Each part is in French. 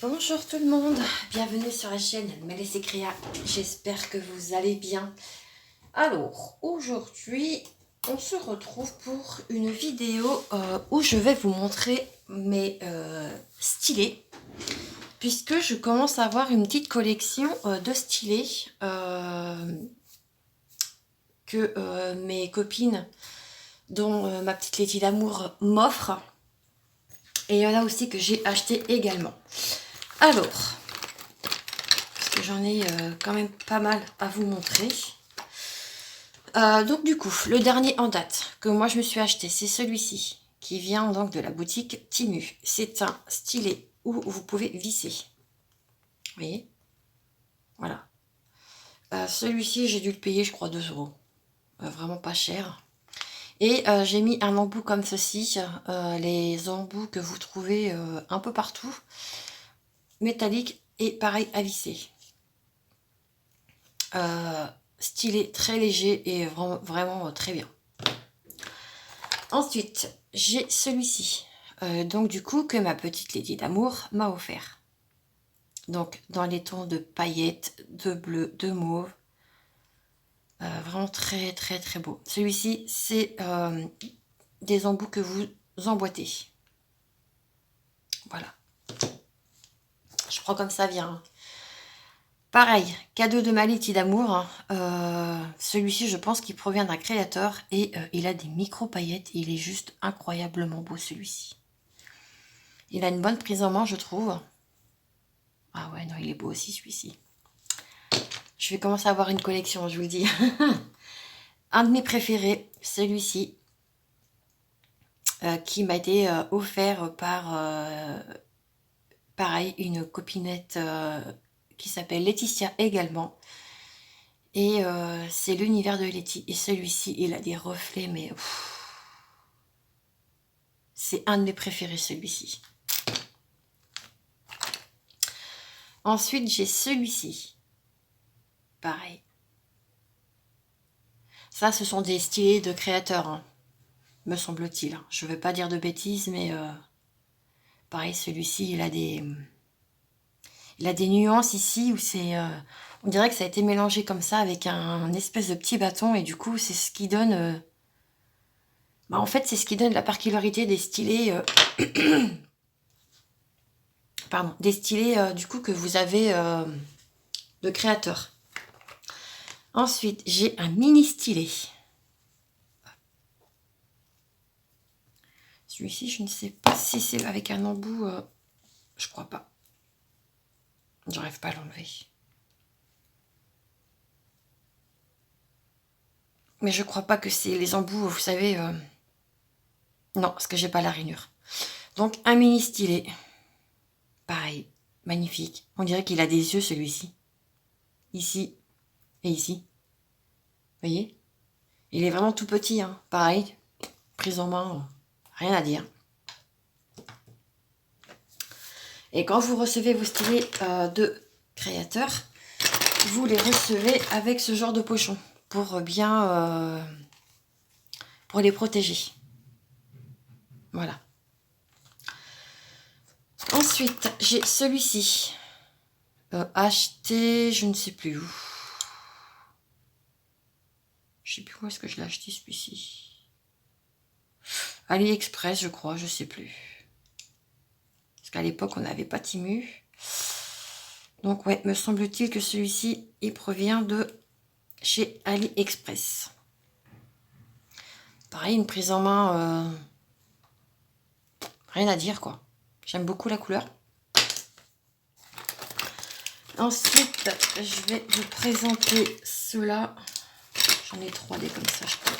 Bonjour tout le monde, bienvenue sur la chaîne Mélissa Créa, j'espère que vous allez bien. Alors, aujourd'hui, on se retrouve pour une vidéo où je vais vous montrer mes stylés, puisque je commence à avoir une petite collection de stylés que mes copines, dont ma petite Letty d'amour, m'offrent. Et il y en a aussi que j'ai acheté également. Alors, parce que j'en ai quand même pas mal à vous montrer. Donc du coup, le dernier en date que moi je me suis acheté, c'est celui-ci, qui vient donc de la boutique Timu. C'est un stylet où vous pouvez visser. Vous voyez? Voilà. Celui-ci, j'ai dû le payer, je crois, 2 €. Vraiment pas cher. Et j'ai mis un embout comme ceci, les embouts que vous trouvez un peu partout, métallique et pareil à visser. Stylet très léger et vraiment très bien. Ensuite, j'ai celui-ci, donc du coup que ma petite Lady d'amour m'a offert. Donc dans les tons de paillettes, de bleu, de mauve. Vraiment très beau. Celui-ci, c'est des embouts que vous emboîtez. Voilà. Je prends comme ça vient. Pareil, cadeau de ma Letty d'amour. Celui-ci, je pense qu'il provient d'un créateur et il a des micro-paillettes. Il est juste incroyablement beau, celui-ci. Il a une bonne prise en main, je trouve. Ah ouais, non, il est beau aussi, celui-ci. Je vais commencer à avoir une collection, je vous le dis. Un de mes préférés, celui-ci, qui m'a été offert par, pareil, une copinette qui s'appelle Laetitia également. Et c'est l'univers de Letty. Et celui-ci, il a des reflets, mais c'est un de mes préférés, celui-ci. Ensuite, j'ai celui-ci. Pareil. Ça, ce sont des stylés de créateurs, hein, me semble-t-il. Je ne veux pas dire de bêtises, mais pareil, celui-ci, il a des nuances ici où c'est... on dirait que ça a été mélangé comme ça avec un espèce de petit bâton. Et du coup, c'est ce qui donne... en fait, c'est ce qui donne la particularité des stylés... pardon, des stylés du coup que vous avez de créateurs. Ensuite, j'ai un mini stylet. Celui-ci, je ne sais pas si c'est avec un embout. Je crois pas. J'arrive pas à l'enlever. Mais je crois pas que c'est les embouts, vous savez. Non, parce que j'ai pas la rainure. Donc, un mini stylet. Pareil, magnifique. On dirait qu'il a des yeux, celui-ci. Ici et ici. Vous voyez? Il est vraiment tout petit, hein. Pareil, prise en main, rien à dire. Et quand vous recevez vos stylets de créateurs, vous les recevez avec ce genre de pochon pour bien pour les protéger. Voilà. Ensuite, j'ai celui-ci acheté, je ne sais plus où. Je sais plus où est-ce que je l'ai acheté, celui-ci. AliExpress, je crois, je sais plus. Parce qu'à l'époque, on n'avait pas Timu. Donc, ouais, me semble-t-il que celui-ci, il provient de chez AliExpress. Pareil, une prise en main, rien à dire, quoi. J'aime beaucoup la couleur. Ensuite, je vais vous présenter ceux-là. J'en ai 3 des comme ça, je crois.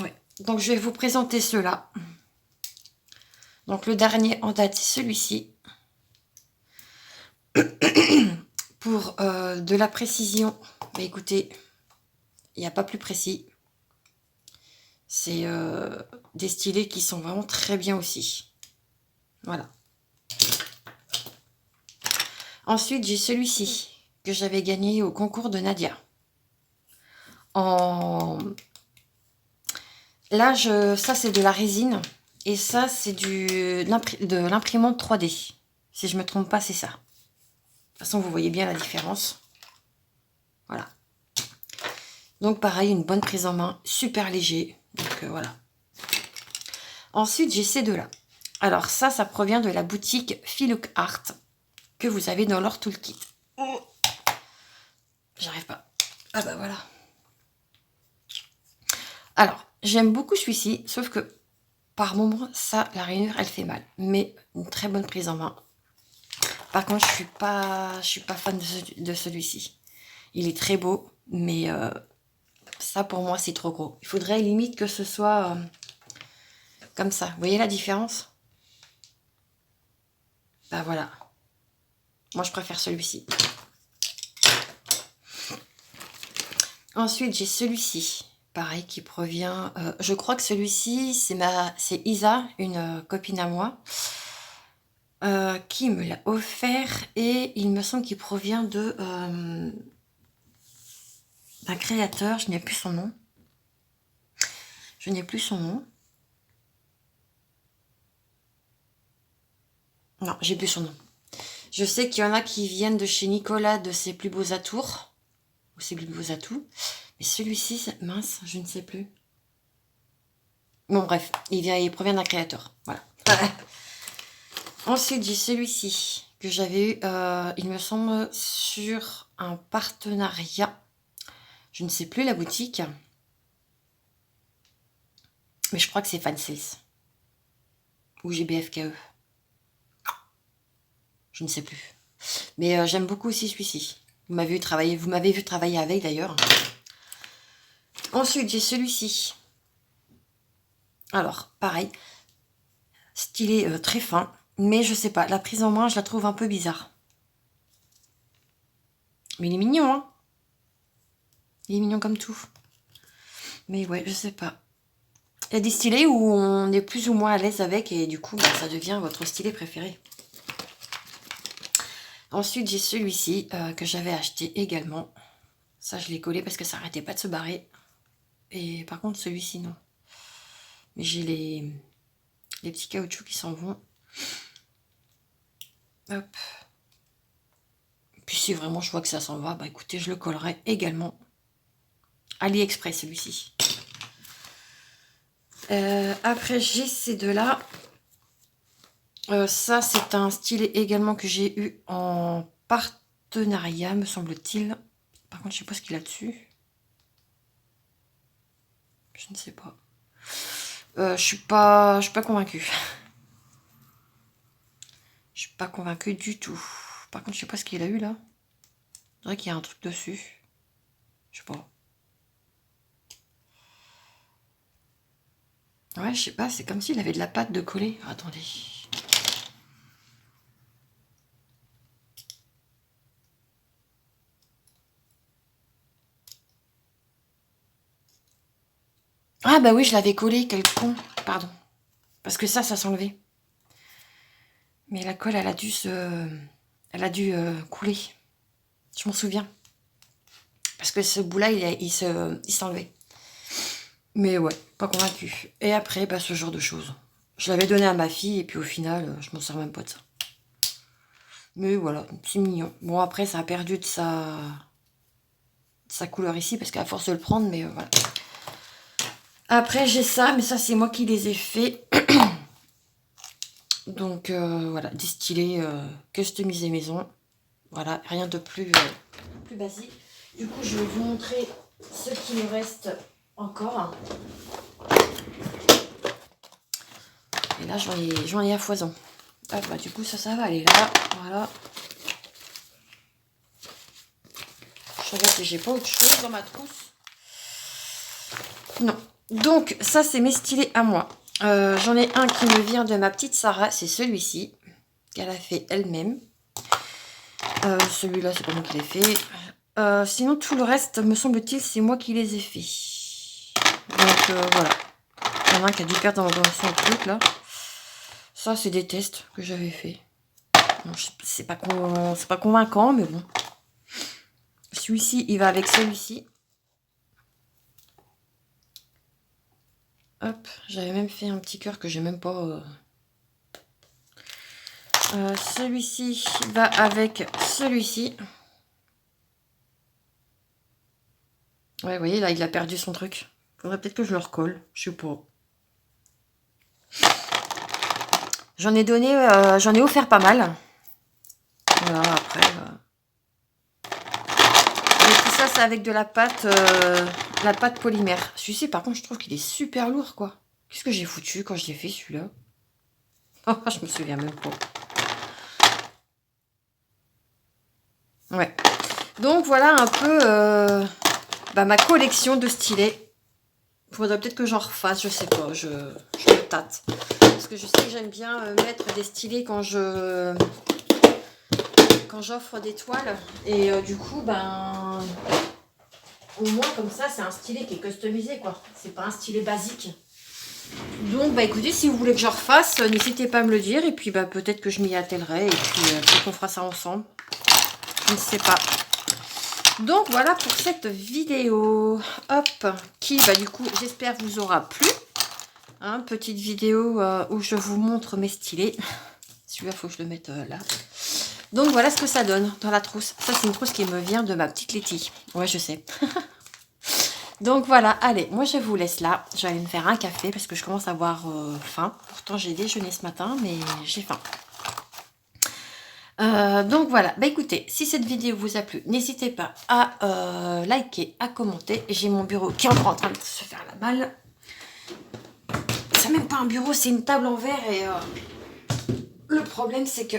Ouais. Donc, je vais vous présenter ceux-là. Donc, le dernier en date, c'est celui-ci. Pour de la précision, bah, écoutez, il n'y a pas plus précis. C'est des stylés qui sont vraiment très bien aussi. Voilà. Ensuite, j'ai celui-ci que j'avais gagné au concours de Nadia. Là, ça c'est de la résine. Et ça, c'est de l'imprimante 3D. Si je me trompe pas, c'est ça. De toute façon, vous voyez bien la différence. Voilà. Donc pareil, une bonne prise en main, super léger. Donc voilà. Ensuite, j'ai ces deux-là. Alors ça provient de la boutique Filook Art que vous avez dans leur toolkit. Oh, j'arrive pas. Ah bah voilà. Alors, j'aime beaucoup celui-ci, sauf que par moment, ça, la rainure, elle fait mal. Mais une très bonne prise en main. Par contre, je suis pas fan de celui-ci. Il est très beau, mais ça pour moi, c'est trop gros. Il faudrait limite que ce soit comme ça. Vous voyez la différence? Bah voilà. Moi, je préfère celui-ci. Ensuite, j'ai celui-ci. Pareil, qui provient... je crois que celui-ci, c'est Isa, une copine à moi, qui me l'a offert. Et il me semble qu'il provient d'un créateur. Je n'ai plus son nom. Je n'ai plus son nom. Non, j'ai plus son nom. Je sais qu'il y en a qui viennent de chez Nicolas, de ses plus beaux atours. Ou ses plus beaux atouts. Mais celui-ci, mince, je ne sais plus. Bon, bref, il provient d'un créateur. Voilà. Ensuite, j'ai celui-ci que j'avais eu, il me semble, sur un partenariat. Je ne sais plus la boutique. Mais je crois que c'est Fansales. Ou GBFKE. Je ne sais plus. Mais j'aime beaucoup aussi celui-ci. Vous m'avez vu travailler avec d'ailleurs. Ensuite, j'ai celui-ci. Alors, pareil. Stylet très fin. Mais je sais pas, la prise en main, je la trouve un peu bizarre. Mais il est mignon, hein. Il est mignon comme tout. Mais ouais, je sais pas. Il y a des stylets où on est plus ou moins à l'aise avec et du coup, bah, ça devient votre stylet préféré. Ensuite, j'ai celui-ci que j'avais acheté également. Ça, je l'ai collé parce que ça arrêtait pas de se barrer. Et par contre, celui-ci, non. Mais j'ai les petits caoutchoucs qui s'en vont. Hop. Puis si vraiment je vois que ça s'en va, bah écoutez, je le collerai également. AliExpress, celui-ci. Après, j'ai ces deux-là. Ça, c'est un stylet également que j'ai eu en partenariat, me semble-t-il. Par contre, je sais pas ce qu'il a dessus. Je ne sais pas. Je suis pas convaincue. Je suis pas convaincue du tout. Par contre, je sais pas ce qu'il a eu là. C'est vrai qu'il y a un truc dessus. Je sais pas. Ouais, je sais pas, c'est comme s'il avait de la pâte de coller. Attendez. Ah bah oui, je l'avais collé, quel con. Pardon. Parce que ça s'enlevait. Mais la colle, elle a dû couler. Je m'en souviens. Parce que ce bout-là, il s'enlevait. Mais ouais, pas convaincu. Et après, bah, ce genre de choses. Je l'avais donné à ma fille et puis au final, je m'en sers même pas de ça. Mais voilà, c'est mignon. Bon, après, ça a perdu de sa couleur ici parce qu'à force de le prendre, mais voilà. Après, j'ai ça, mais ça, c'est moi qui les ai faits. Donc, voilà, distillé, customisé maison. Voilà, rien de plus basique. Du coup, je vais vous montrer ce qui me reste encore. Et là, j'en ai à foison. Ah, bah, du coup, ça va aller là. Voilà. Je regarde si j'ai pas autre chose dans ma trousse. Non. Donc, ça, c'est mes stylés à moi. J'en ai un qui me vient de ma petite Sarah. C'est celui-ci qu'elle a fait elle-même. Celui-là, c'est pas moi qui l'ai fait. Sinon, tout le reste, me semble-t-il, c'est moi qui les ai faits. Donc, voilà. Il y en a un qui a dû perdre dans son truc, là. Ça, c'est des tests que j'avais fait. Bon, c'est pas convaincant, mais bon. Celui-ci, il va avec celui-ci. Hop, j'avais même fait un petit cœur que j'ai même pas... celui-ci va avec celui-ci. Ouais, vous voyez, là, il a perdu son truc. Faudrait peut-être que je le recolle. Je sais pas. J'en ai donné... j'en ai offert pas mal. Voilà, après... Et tout ça, c'est avec de la pâte polymère. Celui-ci, par contre, je trouve qu'il est super lourd, quoi. Qu'est-ce que j'ai foutu quand je l'ai fait, celui-là? Oh, je me souviens même pas. Ouais. Donc, voilà un peu ma collection de stylets. Il faudrait peut-être que j'en refasse, je sais pas. Je me tâte. Parce que je sais que j'aime bien mettre des stylets quand j'offre des toiles. Et du coup, ben... Au moins, comme ça, c'est un stylet qui est customisé, quoi. C'est pas un stylet basique. Donc, bah écoutez, si vous voulez que je refasse, n'hésitez pas à me le dire. Et puis, bah peut-être que je m'y attellerai. Et puis, peut-être qu'on fera ça ensemble. Je ne sais pas. Donc, voilà pour cette vidéo. Hop. Qui, bah du coup, j'espère vous aura plu. Hein, petite vidéo où je vous montre mes stylets. Celui-là, il faut que je le mette là. Donc, voilà ce que ça donne dans la trousse. Ça, c'est une trousse qui me vient de ma petite Letty. Ouais, je sais. Donc voilà, allez, moi je vous laisse là. Je vais aller me faire un café parce que je commence à avoir faim. Pourtant j'ai déjeuné ce matin, mais j'ai faim. Donc voilà, bah écoutez, si cette vidéo vous a plu, n'hésitez pas à liker, à commenter. J'ai mon bureau qui est encore en train de se faire la malle. C'est même pas un bureau, c'est une table en verre et le problème c'est que...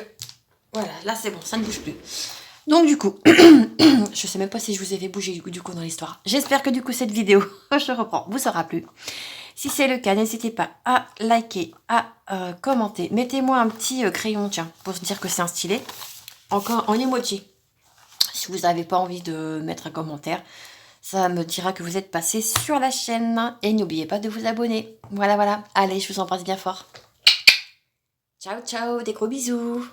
Voilà, là c'est bon, ça ne bouge plus. Donc du coup, je sais même pas si je vous ai fait bouger du coup dans l'histoire. J'espère que du coup cette vidéo, je reprends, vous aura plu. Si c'est le cas, n'hésitez pas à liker, à commenter. Mettez-moi un petit crayon, tiens, pour se dire que c'est un stylet. Encore en emoji. Si vous n'avez pas envie de mettre un commentaire, ça me dira que vous êtes passé sur la chaîne. Et n'oubliez pas de vous abonner. Voilà, voilà. Allez, je vous embrasse bien fort. Ciao, ciao, des gros bisous.